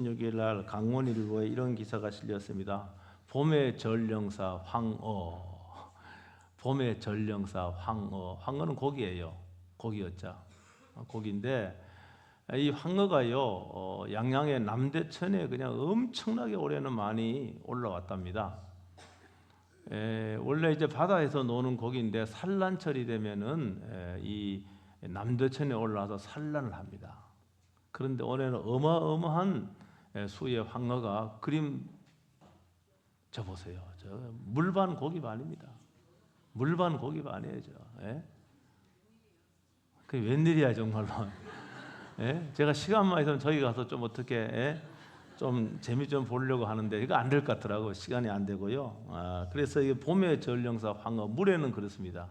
6일 날 강원일보에 이런 기사가 실렸습니다. 봄의 전령사 황어. 봄의 전령사 황어. 황어는 고기예요. 고기였자. 고기인데 이 황어가요, 양양의 남대천에 그냥 엄청나게 올해는 많이 올라왔답니다. 원래 이제 바다에서 노는 고기인데 산란철이 되면은 이 남대천에 올라와서 산란을 합니다. 그런데 올해는 어마어마한 수의 황어가 그림 저 보세요. 저 물반 고기 반입니다. 물반 고기 반이에요. 저. 예? 그게 웬일이야 정말로. 예? 제가 시간만 있으면 저기 가서 좀 어떻게 좀 재미 좀 보려고 하는데 이거 안 될 것 같더라고. 시간이 안 되고요. 그래서 이 봄의 전령사 황어, 물에는 그렇습니다.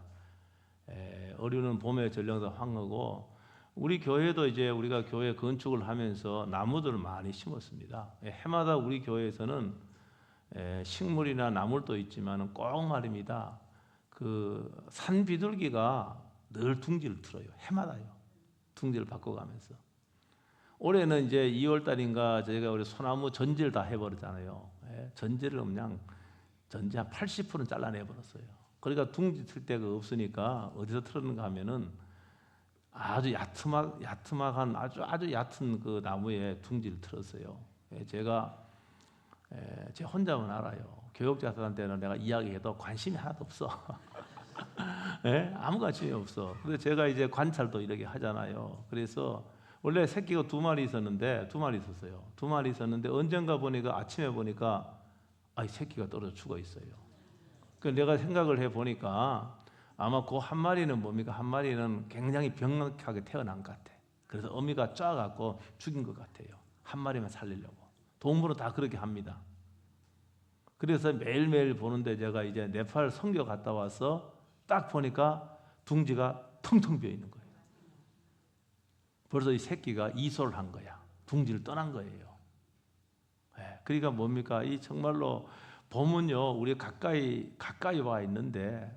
어류는 봄의 전령사 황어고, 우리 교회도 이제 우리가 교회 건축을 하면서 나무들을 많이 심었습니다. 해마다 우리 교회에서는 식물이나 나물도 있지만 꼭 말입니다. 그 산비둘기가 늘 둥지를 틀어요. 해마다요. 둥지를 바꿔가면서. 올해는 이제 2월 달인가 저희가 우리 소나무 전지를 다 해버렸잖아요. 전지를 그냥 전지 한 80%는 잘라내버렸어요. 그러니까 둥지 틀 데가 없으니까 어디서 틀었는가 하면은 아주 야트막한 아주 얕은 그 나무에 둥지를 틀었어요. 제가 제 혼자만 알아요. 교육자들한테는 내가 이야기해도 관심이 하나도 없어. 아무 관심이 없어. 그래서 제가 이제 관찰도 이렇게 하잖아요. 그래서 원래 새끼가 2마리 있었는데 2마리 있었어요. 2마리 있었는데 언젠가 보니까 아침에 보니까 이 새끼가 떨어져 죽어 있어요. 그 내가 생각을 해 보니까 아마 그 한 마리는 뭡니까? 한 마리는 굉장히 병약하게 태어난 것 같아. 그래서 어미가 쪄갖고 죽인 것 같아요. 한 마리만 살리려고. 동물은 다 그렇게 합니다. 그래서 매일매일 보는데 제가 이제 네팔 선교 갔다 와서 딱 보니까 둥지가 텅텅 비어 있는 거예요. 벌써 이 새끼가 이소를 한 거야. 둥지를 떠난 거예요. 그러니까 뭡니까? 이 정말로 봄은요, 우리 가까이 와 있는데,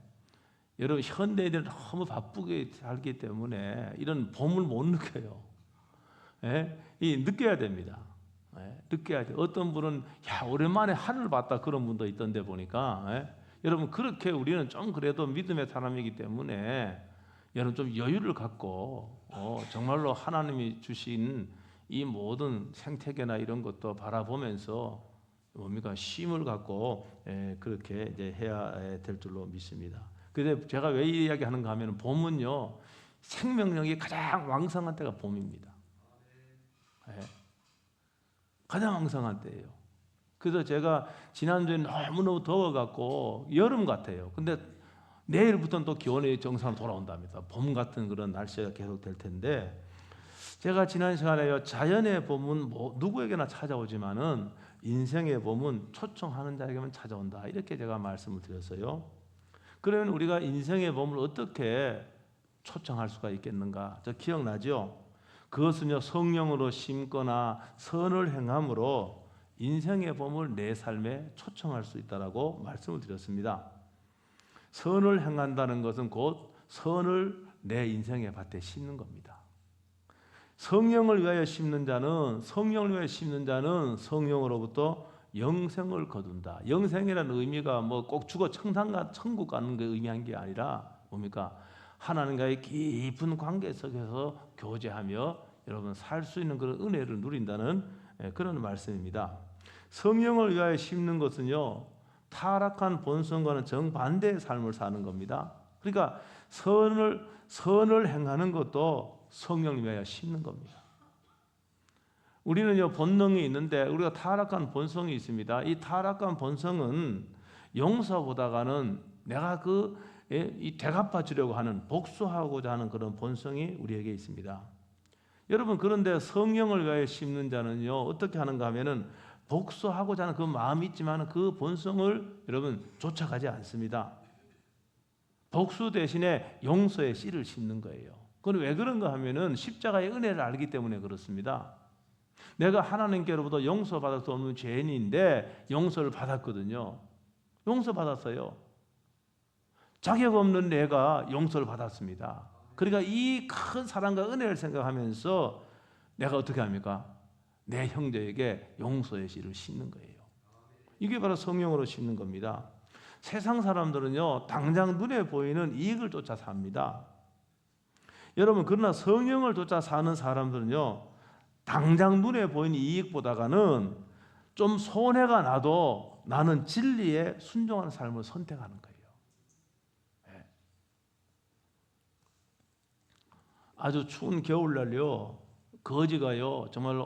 여러분 현대인들은 너무 바쁘게 살기 때문에 이런 봄을 못 느껴요. 이 느껴야 됩니다. 느껴야 돼. 어떤 분은 오랜만에 하늘을 봤다 그런 분도 있던데 보니까 여러분 그렇게 우리는 좀 그래도 믿음의 사람이기 때문에 여러분 좀 여유를 갖고 정말로 하나님이 주신 이 모든 생태계나 이런 것도 바라보면서 뭡니까 쉼을 갖고 그렇게 이제 해야 될 줄로 믿습니다. 근데 제가 왜 이 이야기하는가 하면 봄은요 생명력이 가장 왕성한 때가 봄입니다. 가장 왕성한 때예요. 그래서 제가 지난주에 너무너무 더워갖고 여름 같아요. 근데 내일부터는 또 기온이 정상으로 돌아온답니다. 봄 같은 그런 날씨가 계속 될 텐데, 제가 지난 시간에요 자연의 봄은 누구에게나 찾아오지만은 인생의 봄은 초청하는 자에게만 찾아온다 이렇게 제가 말씀을 드렸어요. 그러면 우리가 인생의 봄을 어떻게 초청할 수가 있겠는가? 저 기억나죠? 그것은요 성령으로 심거나 선을 행함으로 인생의 봄을 내 삶에 초청할 수 있다라고 말씀을 드렸습니다. 선을 행한다는 것은 곧 선을 내 인생의 밭에 심는 겁니다. 성령을 위하여 심는 자는 성령으로부터 영생을 거둔다. 영생이라는 의미가 뭐 꼭 죽어 천국 가는 게 의미한 게 아니라 뭡니까? 하나님과의 깊은 관계 속에서 교제하며 여러분 살 수 있는 그런 은혜를 누린다는 그런 말씀입니다. 성령을 위하여 심는 것은요 타락한 본성과는 정반대의 삶을 사는 겁니다. 그러니까 선을 행하는 것도 성령을 위하여 심는 겁니다. 우리는요 본능이 있는데 우리가 타락한 본성이 있습니다. 이 타락한 본성은 용서보다가는 내가 이 대갚아 주려고 하는 복수하고자 하는 그런 본성이 우리에게 있습니다. 여러분 그런데 성령을 위하여 심는 자는요 어떻게 하는가 하면은 복수하고자 하는 그 마음이 있지만 그 본성을 여러분 쫓아가지 않습니다. 복수 대신에 용서의 씨를 심는 거예요. 그건 왜 그런가 하면은 십자가의 은혜를 알기 때문에 그렇습니다. 내가 하나님께로부터 용서받을 수 없는 죄인인데 용서를 받았거든요. 용서받았어요. 자격 없는 내가 용서를 받았습니다. 그러니까 이 큰 사랑과 은혜를 생각하면서 내가 어떻게 합니까? 내 형제에게 용서의 씨를 심는 거예요. 이게 바로 성령으로 심는 겁니다. 세상 사람들은요, 당장 눈에 보이는 이익을 쫓아 삽니다. 여러분, 그러나 성령을 쫓아 사는 사람들은요, 당장 눈에 보이는 이익보다는 좀 손해가 나도 나는 진리에 순종하는 삶을 선택하는 거예요. 네. 아주 추운 겨울날요, 거지가요 정말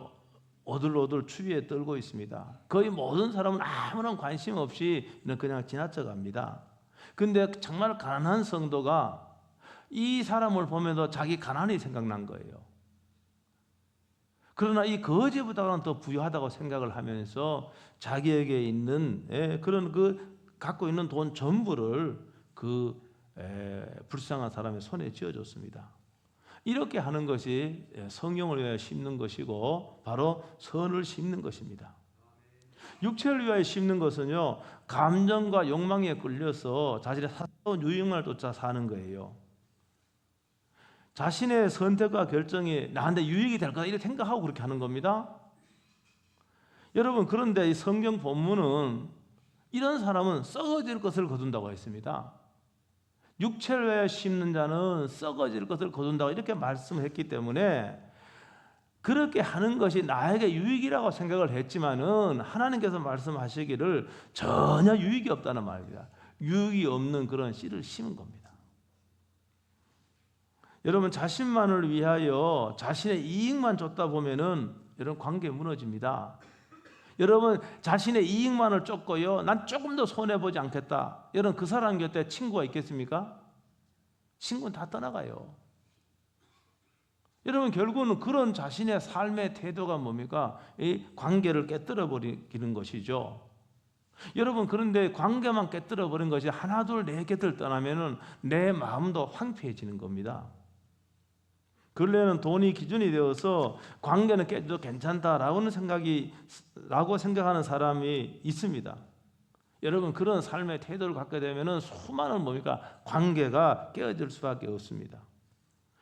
오들오들 추위에 떨고 있습니다. 거의 모든 사람은 아무런 관심 없이 그냥 지나쳐 갑니다. 근데 정말 가난한 성도가 이 사람을 보면서 자기 가난이 생각난 거예요. 그러나 이 거지보다는 더 부유하다고 생각을 하면서 자기에게 있는 그런 갖고 있는 돈 전부를 불쌍한 사람의 손에 쥐어줬습니다. 이렇게 하는 것이 성령을 위하여 심는 것이고 바로 선을 심는 것입니다. 육체를 위하여 심는 것은요, 감정과 욕망에 끌려서 자신의 사소한 유익만을 쫓아 사는 거예요. 자신의 선택과 결정이 나한테 유익이 될 거다 이렇게 생각하고 그렇게 하는 겁니다. 여러분, 그런데 이 성경 본문은 이런 사람은 썩어질 것을 거둔다고 했습니다. 육체를 위하여 심는 자는 썩어질 것을 거둔다고 이렇게 말씀했기 때문에 그렇게 하는 것이 나에게 유익이라고 생각을 했지만은 하나님께서 말씀하시기를 전혀 유익이 없다는 말입니다. 유익이 없는 그런 씨를 심은 겁니다. 여러분, 자신만을 위하여 자신의 이익만 쫓다 보면은 여러분 관계 무너집니다. 여러분, 자신의 이익만을 쫓고요, 난 조금 더 손해 보지 않겠다. 여러분, 그 사람 곁에 친구가 있겠습니까? 친구는 다 떠나가요. 여러분, 결국은 그런 자신의 삶의 태도가 뭡니까? 이 관계를 깨뜨려 버리는 것이죠. 여러분, 그런데 관계만 깨뜨려 버린 것이 하나 둘 네 곁을 떠나면은 내 마음도 황폐해지는 겁니다. 근래는 돈이 기준이 되어서 관계는 깨져도 괜찮다라고 생각하는 사람이 있습니다. 여러분, 그런 삶의 태도를 갖게 되면은 수많은 관계가 깨어질 수밖에 없습니다.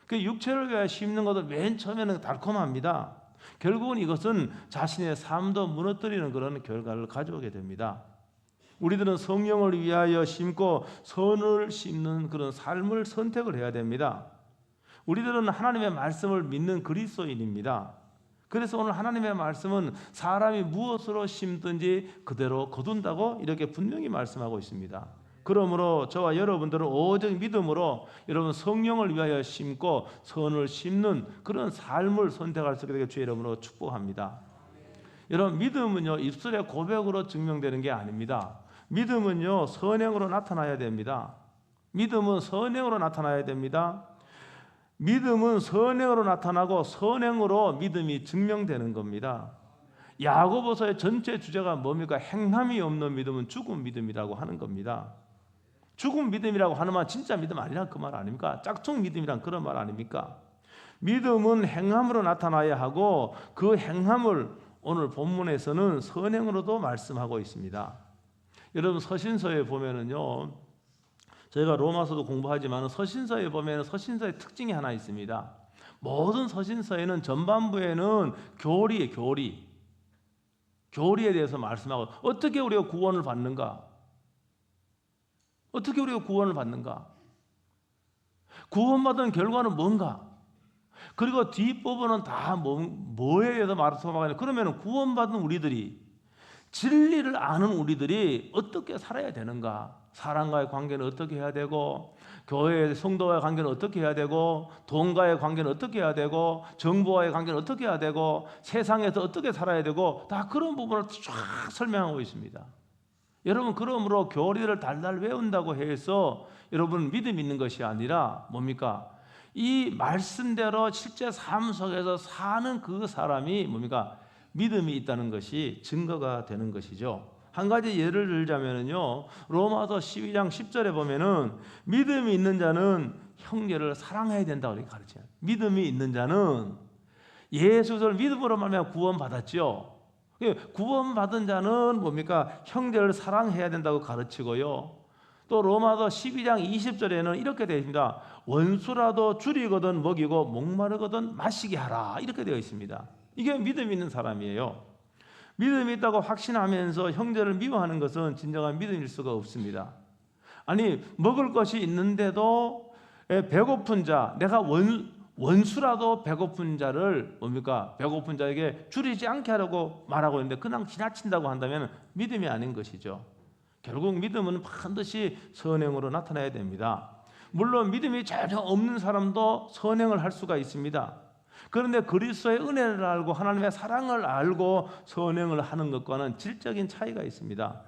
그 육체를 위해 심는 것도 맨 처음에는 달콤합니다. 결국은 이것은 자신의 삶도 무너뜨리는 그런 결과를 가져오게 됩니다. 우리들은 성령을 위하여 심고 선을 심는 그런 삶을 선택을 해야 됩니다. 우리들은 하나님의 말씀을 믿는 그리스도인입니다. 그래서 오늘 하나님의 말씀은 사람이 무엇으로 심든지 그대로 거둔다고 이렇게 분명히 말씀하고 있습니다. 그러므로 저와 여러분들은 오직 믿음으로 여러분 성령을 위하여 심고 선을 심는 그런 삶을 선택할 수 있게 되길 주의 이름으로 축복합니다. 여러분, 믿음은요, 입술의 고백으로 증명되는 게 아닙니다. 믿음은요, 선행으로 나타나야 됩니다. 믿음은 선행으로 나타나야 됩니다. 믿음은 선행으로 나타나고 선행으로 믿음이 증명되는 겁니다. 야고보서의 전체 주제가 뭡니까? 행함이 없는 믿음은 죽은 믿음이라고 하는 겁니다. 죽은 믿음이라고 하는 말 진짜 믿음 아니란 그 말 아닙니까? 짝퉁 믿음이란 그런 말 아닙니까? 믿음은 행함으로 나타나야 하고 그 행함을 오늘 본문에서는 선행으로도 말씀하고 있습니다. 여러분, 서신서에 보면은요, 저희가 로마서도 공부하지만 서신서에 보면 서신서의 특징이 하나 있습니다. 모든 서신서에는 전반부에는 교리에 대해서 말씀하고 어떻게 우리가 구원을 받는가? 어떻게 우리가 구원을 받는가? 구원받은 결과는 뭔가? 그리고 뒷부분은 다 뭐에 대해서 말씀하고 그러면 구원받은 우리들이 진리를 아는 우리들이 어떻게 살아야 되는가? 사람과의 관계는 어떻게 해야 되고 교회 성도와의 관계는 어떻게 해야 되고 돈과의 관계는 어떻게 해야 되고 정부와의 관계는 어떻게 해야 되고 세상에서 어떻게 살아야 되고 다 그런 부분을 쫙 설명하고 있습니다. 여러분, 그러므로 교리를 달달 외운다고 해서 여러분 믿음 있는 것이 아니라 뭡니까? 이 말씀대로 실제 삶 속에서 사는 그 사람이 뭡니까? 믿음이 있다는 것이 증거가 되는 것이죠. 한 가지 예를 들자면요, 로마서 12장 10절에 보면은 믿음이 있는 자는 형제를 사랑해야 된다고 이렇게 가르쳐요. 믿음이 있는 자는 예수를 믿음으로 말미암아 구원받았죠. 구원받은 자는 뭡니까? 형제를 사랑해야 된다고 가르치고요. 또 로마서 12장 20절에는 이렇게 되어 있습니다. 원수라도 줄이거든 먹이고 목마르거든 마시게 하라 이렇게 되어 있습니다. 이게 믿음이 있는 사람이에요. 믿음이 있다고 확신하면서 형제를 미워하는 것은 진정한 믿음일 수가 없습니다. 아니, 먹을 것이 있는데도 배고픈 자, 내가 원수라도 배고픈 자를 뭡니까? 배고픈 자에게 줄이지 않게 하라고 말하고 있는데 그냥 지나친다고 한다면 믿음이 아닌 것이죠. 결국 믿음은 반드시 선행으로 나타나야 됩니다. 물론 믿음이 전혀 없는 사람도 선행을 할 수가 있습니다. 그런데 그리스도의 은혜를 알고 하나님의 사랑을 알고 선행을 하는 것과는 질적인 차이가 있습니다.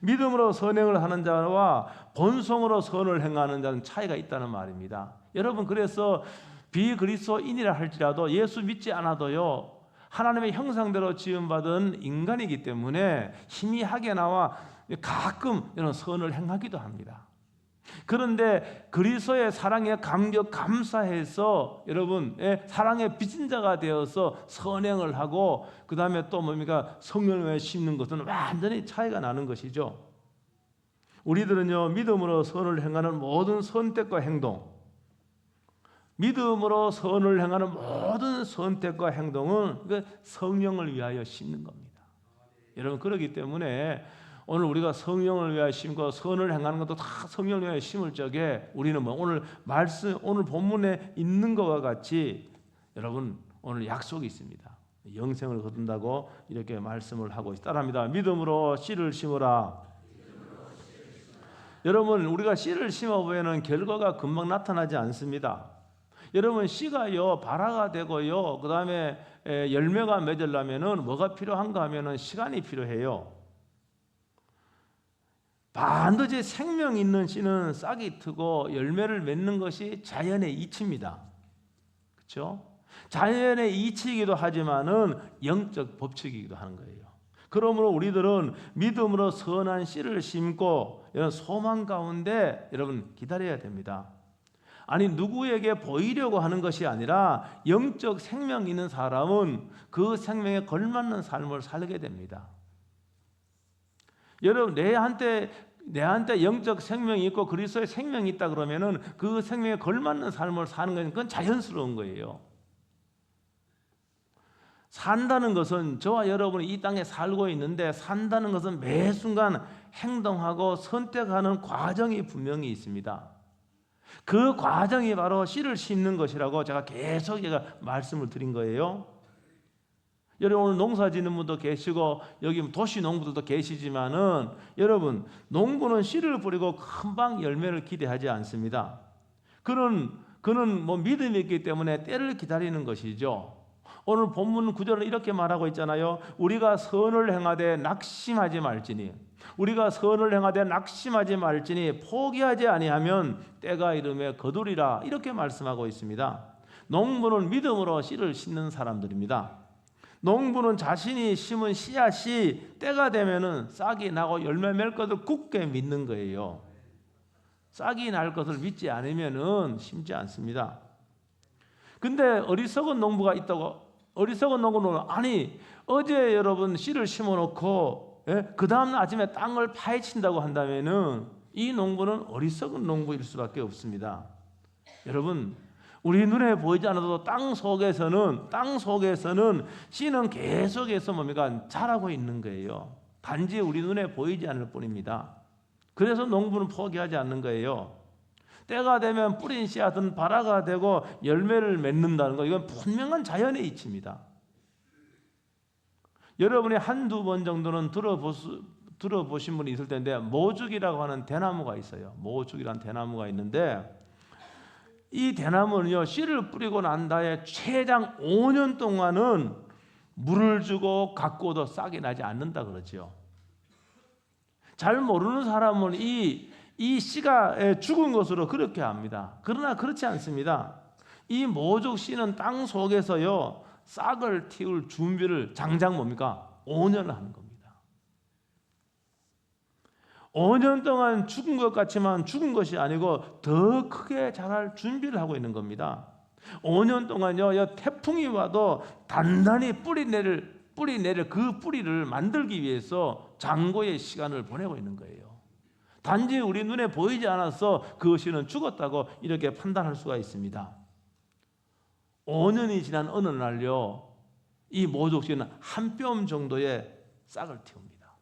믿음으로 선행을 하는 자와 본성으로 선을 행하는 자는 차이가 있다는 말입니다. 여러분, 그래서 비그리스도인이라 할지라도 예수 믿지 않아도요, 하나님의 형상대로 지음받은 인간이기 때문에 희미하게 나와 가끔 이런 선을 행하기도 합니다. 그런데 그리스도의 사랑에 감격 감사해서 여러분의 사랑의 빚진 자가 되어서 선행을 하고 그 다음에 또 뭡니까? 성령을 심는 것은 완전히 차이가 나는 것이죠. 우리들은요, 믿음으로 선을 행하는 모든 선택과 행동, 믿음으로 선을 행하는 모든 선택과 행동은 성령을 위하여 심는 겁니다. 여러분, 그렇기 때문에 오늘 우리가 성령을 위하여 심고 선을 행하는 것도 다 성령을 위하여 심을 적에 우리는 오늘 말씀, 오늘 본문에 있는 것과 같이 여러분 오늘 약속이 있습니다. 영생을 거둔다고 이렇게 말씀을 하고 따라합니다. 믿음으로 씨를 심으라. 여러분, 우리가 씨를 심어보면 결과가 금방 나타나지 않습니다. 여러분, 씨가요 발화가 되고요 그 다음에 열매가 맺으려면은 뭐가 필요한가 하면은 시간이 필요해요. 반드시 생명 있는 씨는 싹이 트고 열매를 맺는 것이 자연의 이치입니다. 그렇죠? 자연의 이치이기도 하지만은 영적 법칙이기도 하는 거예요. 그러므로 우리들은 믿음으로 선한 씨를 심고 이런 소망 가운데 여러분 기다려야 됩니다. 아니, 누구에게 보이려고 하는 것이 아니라 영적 생명 있는 사람은 그 생명에 걸맞는 삶을 살게 됩니다. 여러분, 내한테 영적 생명이 있고 그리스도의 생명이 있다 그러면은 그 생명에 걸맞는 삶을 사는 건 그건 자연스러운 거예요. 산다는 것은, 저와 여러분이 이 땅에 살고 있는데 산다는 것은 매 순간 행동하고 선택하는 과정이 분명히 있습니다. 그 과정이 바로 씨를 심는 것이라고 제가 계속 말씀을 드린 거예요. 여러분, 오늘 농사 짓는 분도 계시고 여기 도시 농부들도 계시지만은 여러분, 농부는 씨를 뿌리고 금방 열매를 기대하지 않습니다. 그는 믿음이 있기 때문에 때를 기다리는 것이죠. 오늘 본문 구절은 이렇게 말하고 있잖아요. 우리가 선을 행하되 낙심하지 말지니, 우리가 선을 행하되 낙심하지 말지니 포기하지 아니하면 때가 이르매 거두리라, 이렇게 말씀하고 있습니다. 농부는 믿음으로 씨를 심는 사람들입니다. 농부는 자신이 심은 씨앗이 때가 되면은 싹이 나고 열매 맺을 것을 굳게 믿는 거예요. 싹이 날 것을 믿지 않으면은 심지 않습니다. 근데 어리석은 농부가 있다고, 어리석은 농부는 아니, 어제 여러분 씨를 심어놓고 그 다음날 아침에 땅을 파헤친다고 한다면은 이 농부는 어리석은 농부일 수밖에 없습니다. 여러분, 우리 눈에 보이지 않아도 땅 속에서는 씨는 계속해서 뭡니까? 자라고 있는 거예요. 단지 우리 눈에 보이지 않을 뿐입니다. 그래서 농부는 포기하지 않는 거예요. 때가 되면 뿌린 씨앗은 발화가 되고 열매를 맺는다는 거, 이건 분명한 자연의 이치입니다. 여러분이 한두 번 정도는 들어보신 분이 있을 텐데, 모죽이라고 하는 대나무가 있어요. 모죽이라는 대나무가 있는데, 이 대나무는요, 씨를 뿌리고 난 다음에 최장 5년 동안은 물을 주고 가꾸어도 싹이 나지 않는다 그러죠. 잘 모르는 사람은 이 씨가 죽은 것으로 그렇게 합니다. 그러나 그렇지 않습니다. 이 모죽 씨는 땅 속에서요 싹을 틔울 준비를 장장 뭡니까? 5년을 하는 겁니다. 5년 동안 죽은 것 같지만 죽은 것이 아니고 더 크게 자랄 준비를 하고 있는 겁니다. 5년 동안요, 태풍이 와도 단단히 뿌리 내릴 그 뿌리를 만들기 위해서 장고의 시간을 보내고 있는 거예요. 단지 우리 눈에 보이지 않아서 그것은 죽었다고 이렇게 판단할 수가 있습니다. 5년이 지난 어느 날요, 이 모독시는 한 뼘 정도의 싹을 틔웁니다.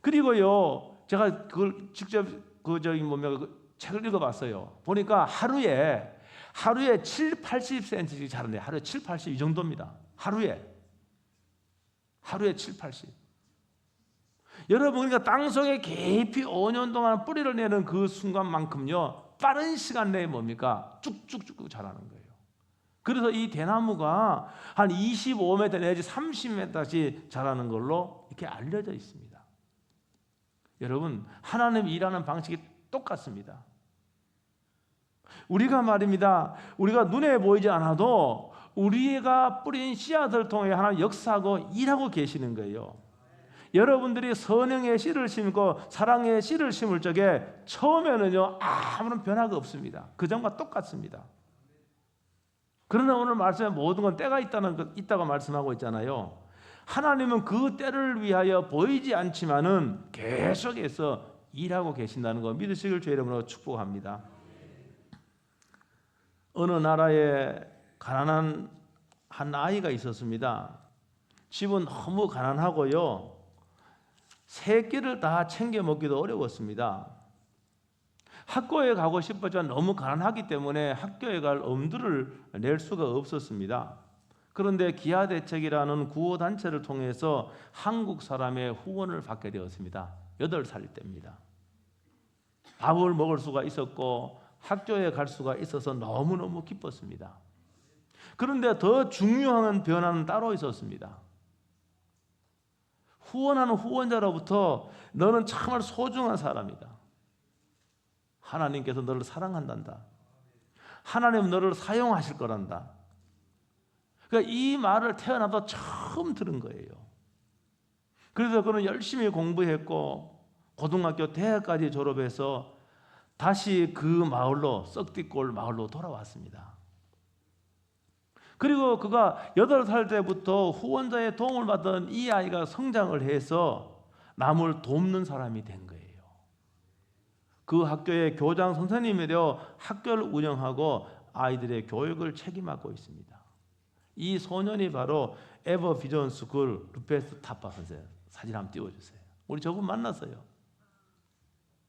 그리고요, 제가 그걸 직접 책을 읽어봤어요. 보니까 하루에 7, 80cm씩 자라네요. 하루에 7, 80 이 정도입니다. 하루에 7, 80. 여러분, 그러니까 땅속에 깊이 5년 동안 뿌리를 내는 그 순간만큼요, 빠른 시간 내에 뭡니까? 쭉쭉쭉 자라는 거예요. 그래서 이 대나무가 한 25m 내지 30m씩 자라는 걸로 이렇게 알려져 있습니다. 여러분, 하나님 일하는 방식이 똑같습니다. 우리가 말입니다, 우리가 눈에 보이지 않아도 우리가 뿌린 씨앗을 통해 하나님 역사하고 일하고 계시는 거예요. 여러분들이 선행의 씨를 심고 사랑의 씨를 심을 적에 처음에는요, 아무런 변화가 없습니다. 그 전과 똑같습니다. 그러나 오늘 말씀에 모든 건 때가 있다고 말씀하고 있잖아요. 하나님은 그 때를 위하여 보이지 않지만은 계속해서 일하고 계신다는 거 믿으시길 주의 이름으로 축복합니다. 어느 나라에 가난한 한 아이가 있었습니다. 집은 너무 가난하고요, 세 끼를 다 챙겨 먹기도 어려웠습니다. 학교에 가고 싶었지만 너무 가난하기 때문에 학교에 갈 엄두를 낼 수가 없었습니다. 그런데 기아대책이라는 구호단체를 통해서 한국 사람의 후원을 받게 되었습니다. 8살 때입니다. 밥을 먹을 수가 있었고 학교에 갈 수가 있어서 너무너무 기뻤습니다. 그런데 더 중요한 변화는 따로 있었습니다. 후원하는 후원자로부터 너는 정말 소중한 사람이다. 하나님께서 너를 사랑한단다. 하나님은 너를 사용하실 거란다. 그러니까 이 말을 태어나서 처음 들은 거예요. 그래서 그는 열심히 공부했고 고등학교, 대학까지 졸업해서 다시 그 마을로, 썩띠골 마을로 돌아왔습니다. 그리고 그가 8살 때부터 후원자의 도움을 받던 이 아이가 성장을 해서 남을 돕는 사람이 된 거예요. 그 학교의 교장 선생님이 되어 학교를 운영하고 아이들의 교육을 책임하고 있습니다. 이 소년이 바로 에버 비전 스쿨 루페스 타파 선생. 사진 한번 띄워주세요. 우리 저분 만났어요.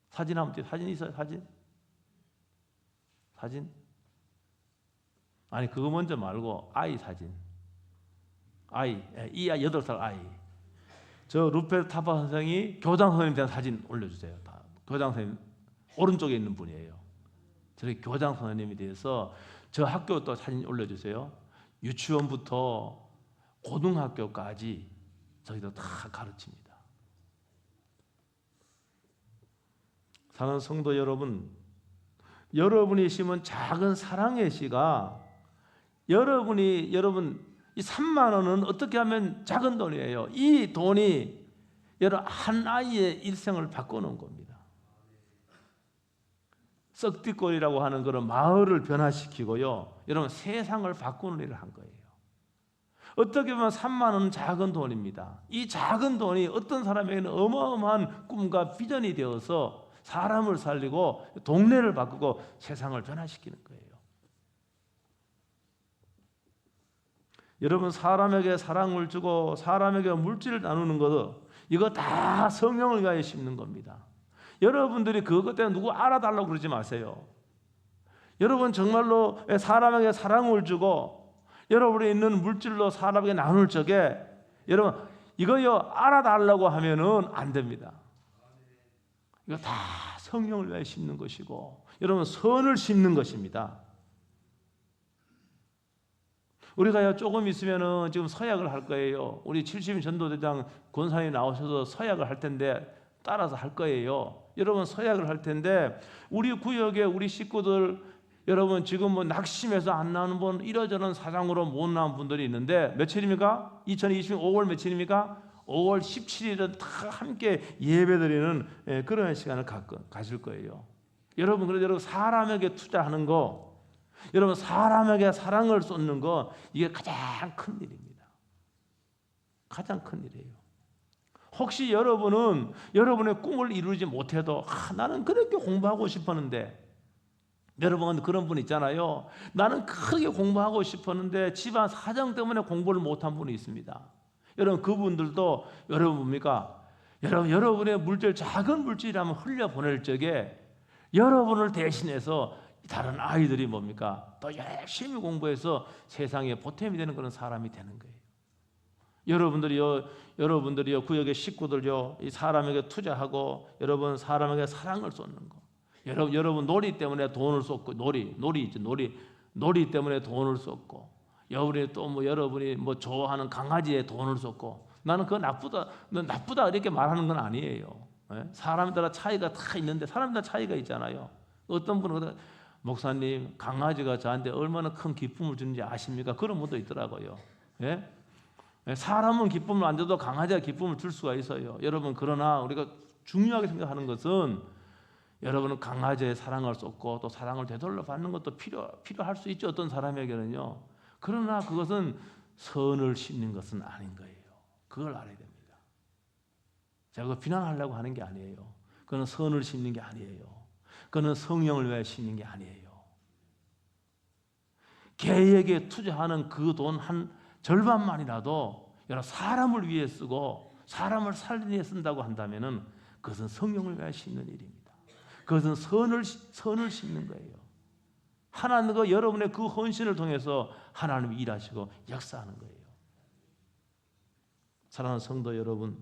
사진 한번 사진 있어요? 사진? 아니, 그거 먼저 말고 아이 사진. 이 8살 아이. 저 루페스 타파 선생이 교장 선생님에 대한 사진 올려주세요. 교장 선생님 오른쪽에 있는 분이에요. 저희 교장 선생님에 대해서 저 학교 또 사진 올려주세요. 유치원부터 고등학교까지 저희도 다 가르칩니다. 사랑하는 성도 여러분, 여러분이 심은 작은 사랑의 씨가 여러분 이 3만 원은 어떻게 하면 작은 돈이에요. 이 돈이 여러분 한 아이의 일생을 바꿔놓은 겁니다. 썩띠골이라고 하는 그런 마을을 변화시키고요, 여러분 세상을 바꾸는 일을 한 거예요. 어떻게 보면 3만 원은 작은 돈입니다. 이 작은 돈이 어떤 사람에게는 어마어마한 꿈과 비전이 되어서 사람을 살리고 동네를 바꾸고 세상을 변화시키는 거예요. 여러분, 사람에게 사랑을 주고 사람에게 물질을 나누는 것, 이거 다 성령을 위하여 심는 겁니다. 여러분들이 그것 때문에 누구 알아달라고 그러지 마세요. 여러분 정말로 사람에게 사랑을 주고 여러분이 있는 물질로 사람에게 나눌 적에 여러분 이거요 알아달라고 하면은 안 됩니다. 이거 다 성령을 위하여 심는 것이고 여러분 선을 심는 것입니다. 우리가 조금 있으면은 지금 서약을 할 거예요. 우리 70인 전도대장 권사님이 나오셔서 서약을 할 텐데 따라서 할 거예요. 여러분 서약을 할 텐데 우리 구역에 우리 식구들 여러분 지금 뭐 낙심해서 안 나오는 분 이러저런 사정으로 못 나온 분들이 있는데 며칠입니까? 2020년 5월 며칠입니까? 5월 17일은 다 함께 예배드리는 그런 시간을 가질 거예요. 여러분 그래서 여러분 사람에게 투자하는 거, 여러분 사람에게 사랑을 쏟는 거 이게 가장 큰 일입니다. 가장 큰 일이에요. 혹시 여러분은 여러분의 꿈을 이루지 못해도 나는 그렇게 공부하고 싶었는데 여러분 그런 분 있잖아요. 나는 크게 공부하고 싶었는데 집안 사정 때문에 공부를 못한 분이 있습니다. 여러분 그분들도 여러분 뭡니까? 여러분의 물질 작은 물질이라면 흘려보낼 적에 여러분을 대신해서 다른 아이들이 뭡니까? 더 열심히 공부해서 세상에 보탬이 되는 그런 사람이 되는 거예요. 여러분들이요 구역의 식구들요 이 사람에게 투자하고 여러분 사람에게 사랑을 쏟는 거. 여러분 놀이 때문에 돈을 쏟고 놀이 때문에 돈을 쏟고 여러분이 뭐 좋아하는 강아지에 돈을 쏟고 나는 그거 나쁘다 이렇게 말하는 건 아니에요. 사람에 따라 차이가 다 있는데 사람마다 차이가 있잖아요. 어떤 분은 목사님 강아지가 저한테 얼마나 큰 기쁨을 주는지 아십니까? 그런 분도 있더라고요. 예? 사람은 기쁨을 안 줘도 강아지가 기쁨을 줄 수가 있어요. 여러분 그러나 우리가 중요하게 생각하는 것은 여러분은 강아지의 사랑을 쏟고 또 사랑을 되돌려 받는 것도 필요할 수 있죠. 어떤 사람에게는요. 그러나 그것은 선을 심는 것은 아닌 거예요. 그걸 알아야 됩니다. 제가 그거 비난하려고 하는 게 아니에요. 그건 선을 심는 게 아니에요. 그건 성령을 위해 심는 게 아니에요. 개에게 투자하는 그 돈 한 절반만이라도 여러 사람을 위해 쓰고 사람을 살리기 위해 쓴다고 한다면은 그것은 성령을 위해 심는 일입니다. 그것은 선을 심는 거예요. 하나님과 여러분의 그 헌신을 통해서 하나님이 일하시고 역사하는 거예요. 사랑하는 성도 여러분,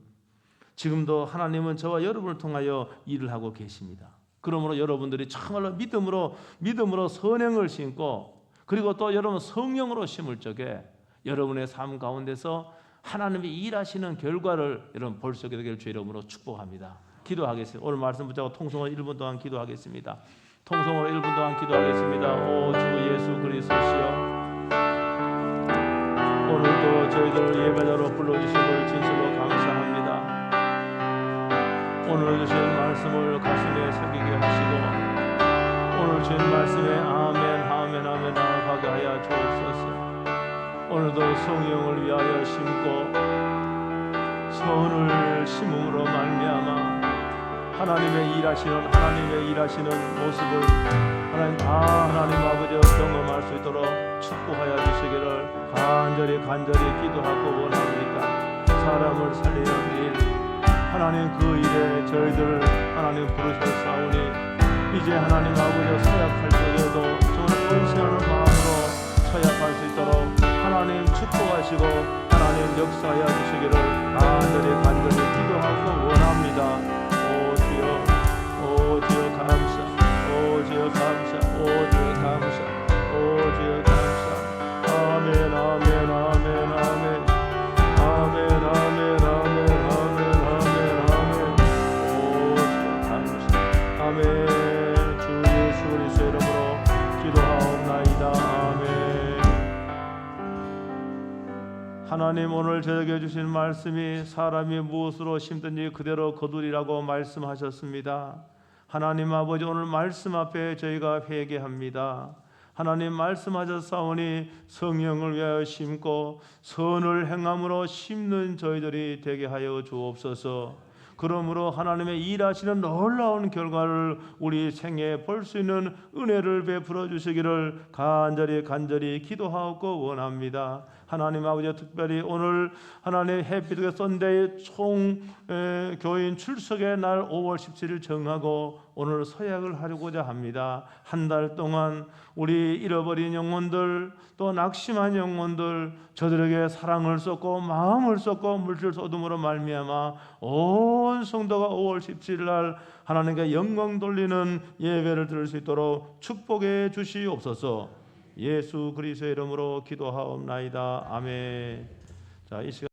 지금도 하나님은 저와 여러분을 통하여 일을 하고 계십니다. 그러므로 여러분들이 정말로 믿음으로 선행을 심고 그리고 또 여러분 성령으로 심을 적에 여러분의 삶 가운데서 하나님이 일하시는 결과를 여러분 볼 수 있게 되기를 주 이름으로 축복합니다. 기도하겠습니다. 오늘 말씀 붙잡고 통성으로 1분 동안 기도하겠습니다. 통성으로 1분 동안 기도하겠습니다. 오 주 예수 그리스도시여, 오늘도 저희들을 예배자로 불러주심을 진실로 감사합니다. 오늘 주신 말씀을 가슴에 새기게 하시고 오늘 주신 말씀에 아멘 나아가게 하여 주옵소서. 오늘도 성령을 위하여 심고 선을 심음으로 말미암아 하나님의 일하시는 모습을 하나님 아버지와 경험할 수 있도록 축복하여 주시기를 간절히 기도하고 원합니다. 사람을 살리는 일, 하나님 그 일에 저희들 하나님 부르셨사오니 이제 하나님 아버지와 서약할 적에도 저는 헌신하는 마음으로 서약할 수 있도록 하나님 축복하시고 하나님 역사하여 주시기를 간절히 기도하고 원합니다. 오 주여 감사, 오 주여 감사, 오 주여 감사, 오 주여 감사. 아멘 아멘 아멘 아멘 아멘 아멘 아멘 아멘 아멘 아멘. 오 주여 감사. 아멘. 주 예수 그리스도의 이름으로 기도하옵나이다. 아멘. 하나님 오늘 저에게 주신 말씀이 사람이 무엇으로 심든지 그대로 거두리라고 말씀하셨습니다. 하나님 아버지 오늘 말씀 앞에 저희가 회개합니다. 하나님 말씀하셨사오니 성령을 위하여 심고 선을 행함으로 심는 저희들이 되게 하여 주옵소서. 그러므로 하나님의 일하시는 놀라운 결과를 우리 생애에 볼 수 있는 은혜를 베풀어 주시기를 간절히 기도하고 원합니다. 하나님 아버지 특별히 오늘 하나님 해피드게 썬데이 총 교인 출석의 날 5월 17일 정하고 오늘 서약을 하려고자 합니다. 한 달 동안 우리 잃어버린 영혼들 또 낙심한 영혼들 저들에게 사랑을 쏟고 마음을 쏟고 물질 쏟음으로 말미암아 온 성도가 5월 17일 날 하나님께 영광 돌리는 예배를 드릴 수 있도록 축복해 주시옵소서. 예수 그리스도의 이름으로 기도하옵나이다. 아멘. 자, 이 시간